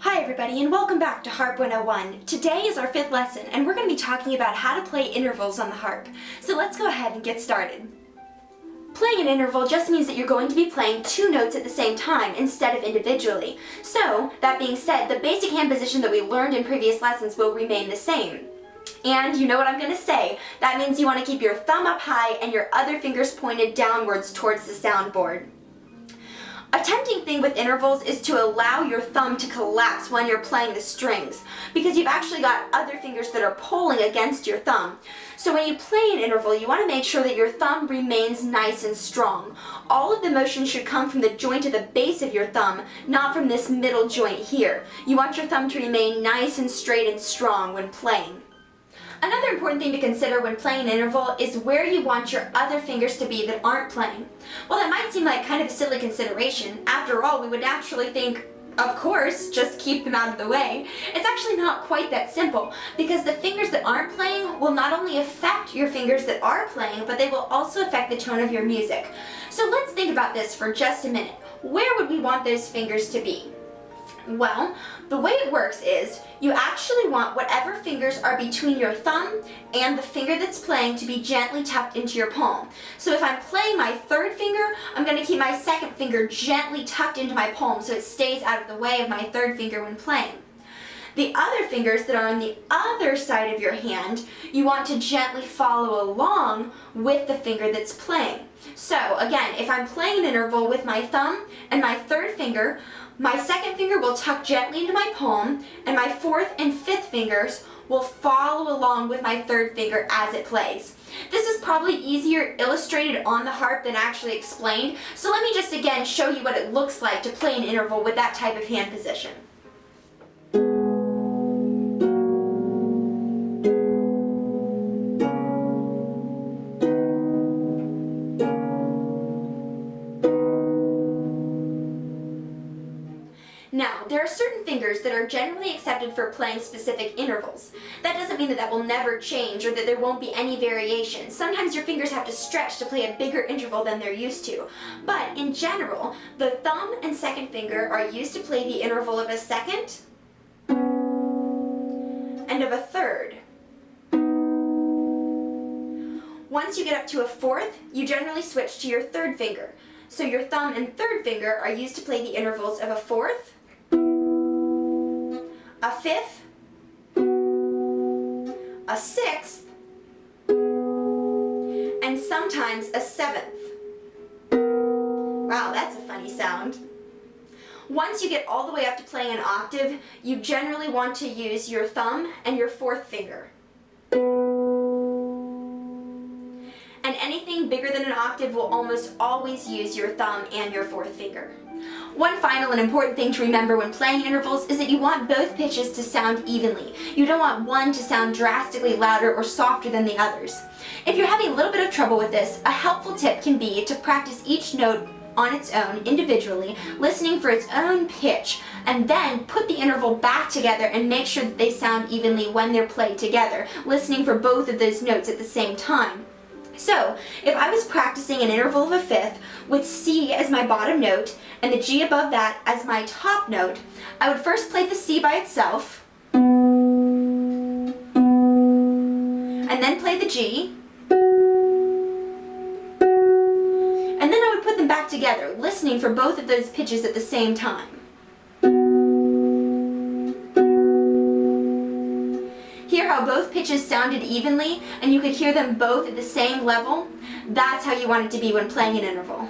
Hi everybody and welcome back to Harp 101. Today is our 5th lesson and we're going to be talking about how to play intervals on the harp. So let's go ahead and get started. Playing an interval just means that you're going to be playing 2 notes at the same time instead of individually. So, that being said, the basic hand position that we learned in previous lessons will remain the same. And you know what I'm going to say, that means you want to keep your thumb up high and your other fingers pointed downwards towards the soundboard. A tempting thing with intervals is to allow your thumb to collapse when you're playing the strings, because you've actually got other fingers that are pulling against your thumb. So when you play an interval, you want to make sure that your thumb remains nice and strong. All of the motion should come from the joint at the base of your thumb, not from this middle joint here. You want your thumb to remain nice and straight and strong when playing. Another important thing to consider when playing an interval is where you want your other fingers to be that aren't playing. While that might seem like kind of a silly consideration, after all we would naturally think, of course, just keep them out of the way. It's actually not quite that simple, because the fingers that aren't playing will not only affect your fingers that are playing, but they will also affect the tone of your music. So let's think about this for just a minute. Where would we want those fingers to be? Well, the way it works is you actually want whatever fingers are between your thumb and the finger that's playing to be gently tucked into your palm. So if I'm playing my 3rd finger, I'm going to keep my 2nd finger gently tucked into my palm so it stays out of the way of my 3rd finger when playing. The other fingers that are on the other side of your hand, you want to gently follow along with the finger that's playing. So again, if I'm playing an interval with my thumb and my 3rd finger, my 2nd finger will tuck gently into my palm, and my 4th and 5th fingers will follow along with my 3rd finger as it plays. This is probably easier illustrated on the harp than actually explained, so let me just again show you what it looks like to play an interval with that type of hand position. Now, there are certain fingers that are generally accepted for playing specific intervals. That doesn't mean that that will never change or that there won't be any variation. Sometimes your fingers have to stretch to play a bigger interval than they're used to. But in general, the thumb and 2nd finger are used to play the interval of a 2nd and of a 3rd. Once you get up to a 4th, you generally switch to your 3rd finger. So your thumb and 3rd finger are used to play the intervals of a 4th, a 5th, a 6th, and sometimes a 7th. Wow, that's a funny sound. Once you get all the way up to playing an octave, you generally want to use your thumb and your 4th finger. And anything bigger than an octave will almost always use your thumb and your 4th finger. One final and important thing to remember when playing intervals is that you want both pitches to sound evenly. You don't want one to sound drastically louder or softer than the others. If you're having a little bit of trouble with this, a helpful tip can be to practice each note on its own individually, listening for its own pitch, and then put the interval back together and make sure that they sound evenly when they're played together, listening for both of those notes at the same time. So, if I was practicing an interval of a 5th with C as my bottom note and the G above that as my top note, I would first play the C by itself, and then play the G, and then I would put them back together, listening for both of those pitches at the same time. Hear how both pitches sounded evenly and you could hear them both at the same level? That's how you want it to be when playing an interval.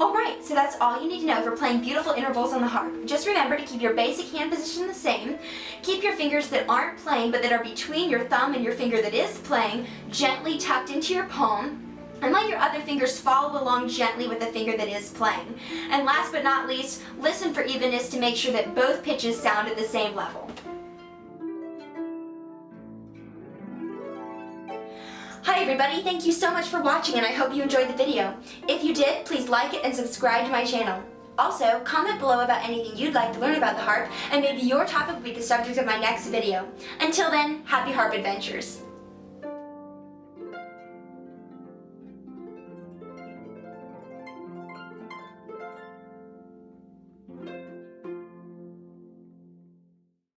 Alright, so that's all you need to know for playing beautiful intervals on the harp. Just remember to keep your basic hand position the same, keep your fingers that aren't playing but that are between your thumb and your finger that is playing gently tucked into your palm, and let your other fingers follow along gently with the finger that is playing. And last but not least, listen for evenness to make sure that both pitches sound at the same level. Hi everybody, thank you so much for watching and I hope you enjoyed the video. If you did, please like it and subscribe to my channel. Also, comment below about anything you'd like to learn about the harp and maybe your topic will be the subject of my next video. Until then, happy harp adventures!